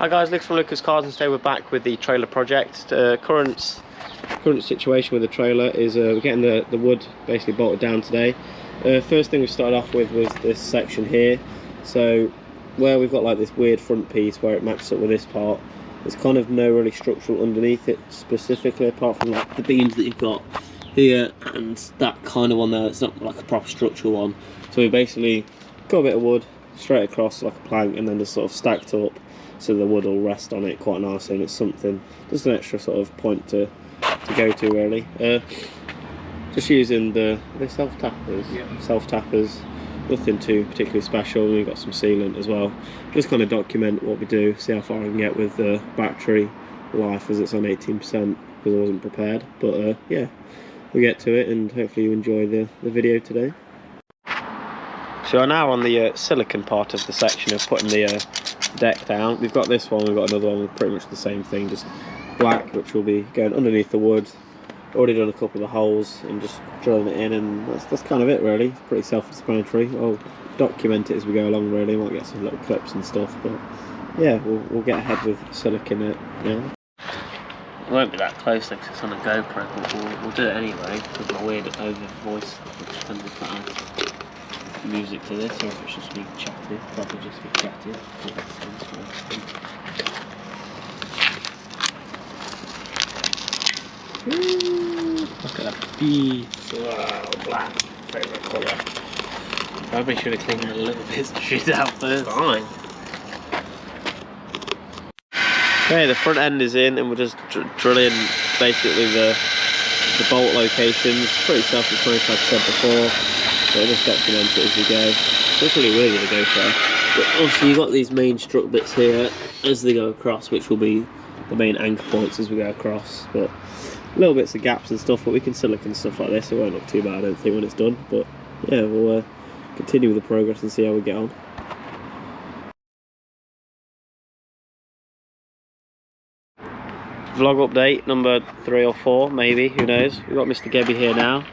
Hi guys, Luke from Lucas Cars, and today we're back with the trailer project. Current situation with the trailer is we're getting the wood basically bolted down today. First thing we started off with was this section here. So where we've got like this weird front piece where it matches up with this part, there's kind of no really structural underneath it specifically, apart from like the beams that you've got here and that kind of one there. It's not like a proper structural one. So we basically got a bit of wood straight across like a plank and then just sort of stacked up, so the wood will rest on it quite nicely, and it's something, just an extra sort of point to go to really. Just using the self-tappers, self-tappers, nothing too particularly special. We've got some sealant as well, just kind of document what we do, see how far I can get with the battery life as it's on 18% because I wasn't prepared. But yeah, we'll get to it and hopefully you enjoy the video today. So we're now on the silicon part of the section of putting the deck down. We've got this one, we've got another one with pretty much the same thing, just black, which will be going underneath the wood. Already done a couple of the holes and just drilling it in, and that's kind of it really. It's pretty self-explanatory. I'll document it as we go along really, might get some little clips and stuff, but yeah, we'll get ahead with silicon it now. It won't be that close because it's on a GoPro, but we'll do it anyway with my weird over voice. Depends if that adds music to this or if it's just me chatting. Probably just me chatting. Look at that beast. Wow, black. Favourite colour. Probably should have cleaned a little bit of shit out first. Fine. Okay, the front end is in and we're just drilling basically the bolt locations. Pretty self-explanatory like I said before. So I'll just document it as we go. So it's really weird to go for. But obviously you've got these main strut bits here as they go across, which will be the main anchor points as we go across. But little bits of gaps and stuff, but we can silicon stuff like this. It won't look too bad, I don't think, when it's done. But yeah, we'll continue with the progress and see how we get on. Vlog update number 3 or 4, maybe, who knows. We've got Mr. Gebby here now.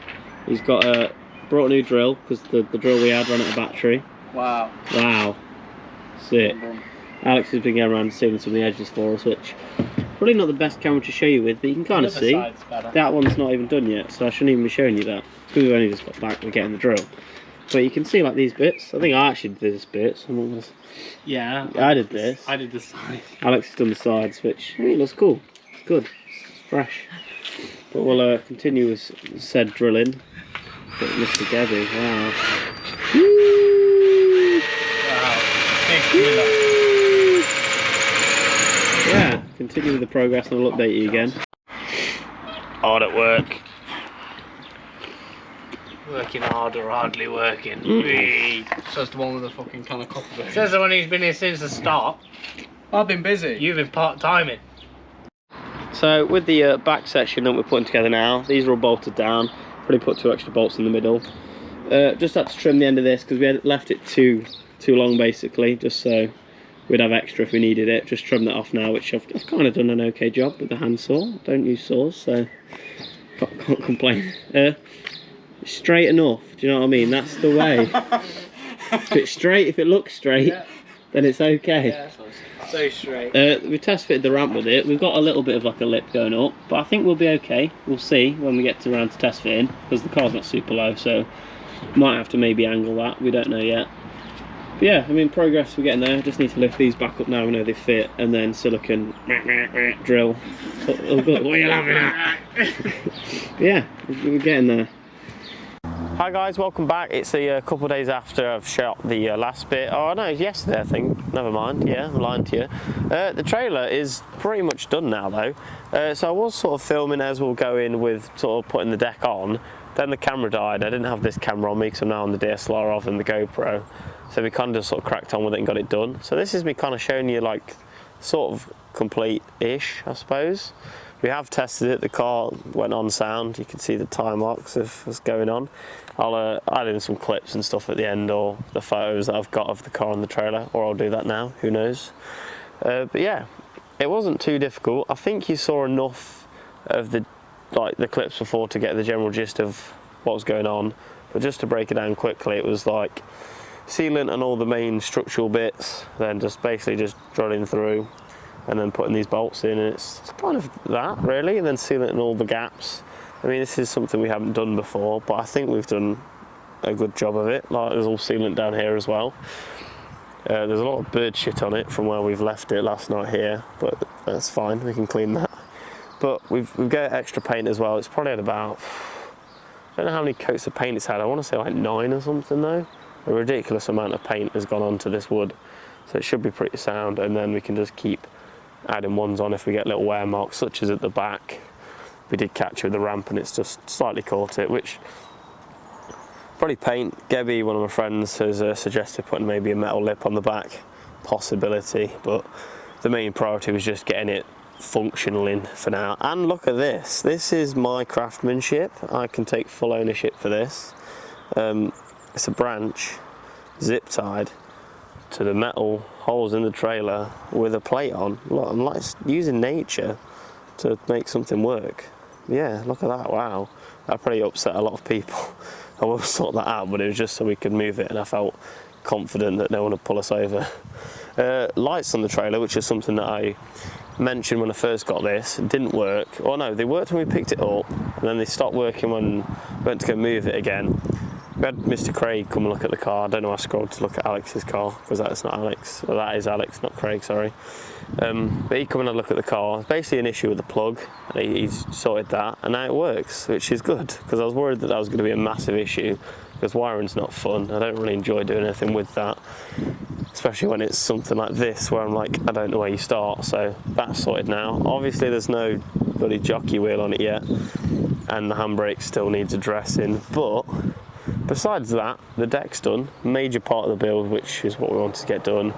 He's got brought a new drill because the drill we had ran out of battery. Wow. Wow. Sick. Alex has been going around sealing some of the edges for us, which probably not the best camera to show you with, but you can kind of see. That one's not even done yet, so I shouldn't even be showing you that. Because we've only just got back, we're getting the drill. But you can see like these bits. I think I actually did this bit. So I'm not gonna... Yeah. I did this. I did the sides. Alex has done the sides, which I mean, looks cool. It's good. It's fresh. But we'll continue with said drilling. But Mr. Gebby, wow. Woo! Wow. Big killer. Yeah, continue with the progress and I'll update you again. Hard at work. Working hard or hardly working. Says the one with the fucking kind of copper beam. Says the one who's been here since the start. I've been busy. You've been part-timing. So with the back section that we're putting together now, these are all bolted down. Probably put 2 extra bolts in the middle. Just had to trim the end of this because we had left it too long basically, just so we'd have extra if we needed it. Just trim that off now, which I've kind of done an okay job with the hand saw. Don't use saws, so can't complain. Straight enough, do you know what I mean? That's the way. If it's straight, if it looks straight, then it's okay. Yeah, so straight. We test fitted the ramp with it. We've got a little bit of like a lip going up, but I think we'll be okay. We'll see when we get around to test fitting, because the car's not super low, so might have to maybe angle that. We don't know yet. But yeah, I mean, progress, we're getting there. Just need to lift these back up now. We know they fit, and then silicon drill. Oh, God, what are you laughing at? Yeah, we're getting there. Hi guys, welcome back. It's a couple of days after I've shot the last bit. Oh no, it's yesterday I think. Never mind, yeah, I'm lying to you. The trailer is pretty much done now though. So I was sort of filming as we'll go in with sort of putting the deck on. Then the camera died. I didn't have this camera on me because I'm now on the DSLR rather than the GoPro. So we kind of just sort of cracked on with it and got it done. So this is me kind of showing you like sort of complete-ish, I suppose. We have tested it, the car went on sound, you can see the tyre marks of what's going on. I'll add in some clips and stuff at the end, or the photos that I've got of the car and the trailer, or I'll do that now, who knows. But yeah, it wasn't too difficult. I think you saw enough of the clips before to get the general gist of what was going on, but just to break it down quickly, it was like sealant and all the main structural bits, then just basically just drilling through, and then putting these bolts in, and it's kind of that really, and then sealing in all the gaps. I mean, this is something we haven't done before, but I think we've done a good job of it. Like, there's all sealant down here as well. There's a lot of bird shit on it from where we've left it last night here, but that's fine, we can clean that. But we've got extra paint as well. It's probably had about, I don't know how many coats of paint it's had. I want to say like 9 or something though. A ridiculous amount of paint has gone onto this wood, so it should be pretty sound, and then we can just keep adding ones on if we get little wear marks, such as at the back. We did catch it with the ramp and it's just slightly caught it, which probably paint. Gebby, one of my friends, has suggested putting maybe a metal lip on the back, possibility, but the main priority was just getting it functional in for now. And look at this, this is my craftsmanship. I can take full ownership for this. It's a branch zip tied to the metal holes in the trailer with a plate on. Look, I'm like using nature to make something work. Yeah, look at that, wow. That probably upset a lot of people. I will sort that out, but it was just so we could move it, and I felt confident that no one would pull us over. Lights on the trailer, which is something that I mentioned when I first got this, didn't work. Oh no, they worked when we picked it up, and then they stopped working when we went to go move it again. We had Mr. Craig come and look at the car. I don't know, I scrolled to look at Alex's car, because that's not Alex. Well, that is Alex, not Craig, sorry. But he come and had a look at the car. It's basically an issue with the plug. He's sorted that, and now it works, which is good, because I was worried that that was going to be a massive issue, because wiring's not fun. I don't really enjoy doing anything with that, especially when it's something like this, where I'm like, I don't know where you start. So that's sorted now. Obviously there's no bloody jockey wheel on it yet, and the handbrake still needs addressing, but besides that, the deck's done. Major part of the build, which is what we wanted to get done,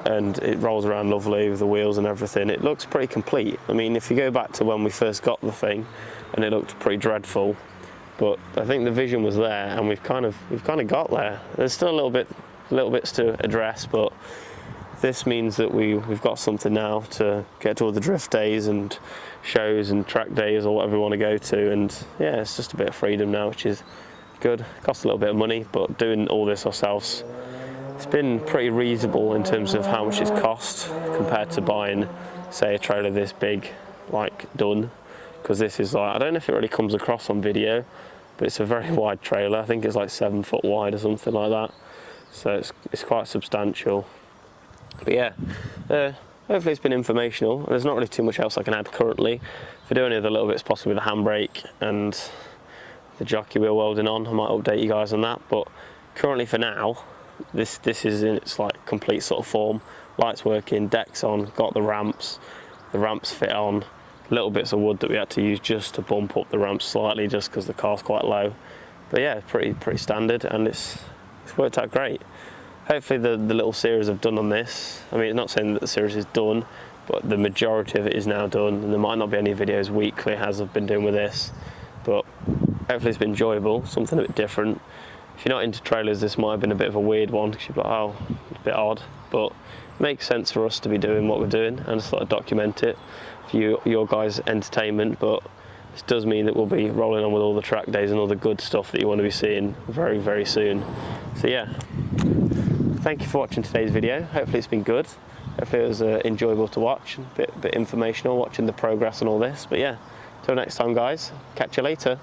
and it rolls around lovely with the wheels and everything. It looks pretty complete. I mean, if you go back to when we first got the thing, and it looked pretty dreadful, but I think the vision was there, and we've kind of got there. There's still little bits to address, but this means that we've got something now to get to all the drift days and shows and track days, or whatever we want to go to. And yeah, it's just a bit of freedom now, which is good. It costs a little bit of money, but doing all this ourselves, it's been pretty reasonable in terms of how much it's cost compared to buying, say, a trailer this big, like, done. Because this is like, I don't know if it really comes across on video, but it's a very wide trailer. I think it's like 7 foot wide or something like that. So it's quite substantial. But yeah, hopefully it's been informational. There's not really too much else I can add currently. If I do any other little bits, possibly the handbrake and the jockey wheel welding on, I might update you guys on that. But currently, for now, this is in its like complete sort of form. Lights working, decks on, got the ramps fit on. Little bits of wood that we had to use just to bump up the ramp slightly, just because the car's quite low. But yeah, pretty standard, and it's worked out great. Hopefully the little series I've done on this, I mean, it's not saying that the series is done, but the majority of it is now done, and there might not be any videos weekly as I've been doing with this, but hopefully it's been enjoyable, something a bit different. If you're not into trailers, this might have been a bit of a weird one, because you're like, oh, it's a bit odd, but it makes sense for us to be doing what we're doing, and just thought I'd document it for your guys' entertainment. But this does mean that we'll be rolling on with all the track days and all the good stuff that you want to be seeing very, very soon. So yeah, thank you for watching today's video. Hopefully it's been good. Hopefully it was enjoyable to watch, a bit informational, watching the progress and all this. But yeah, till next time guys, catch you later.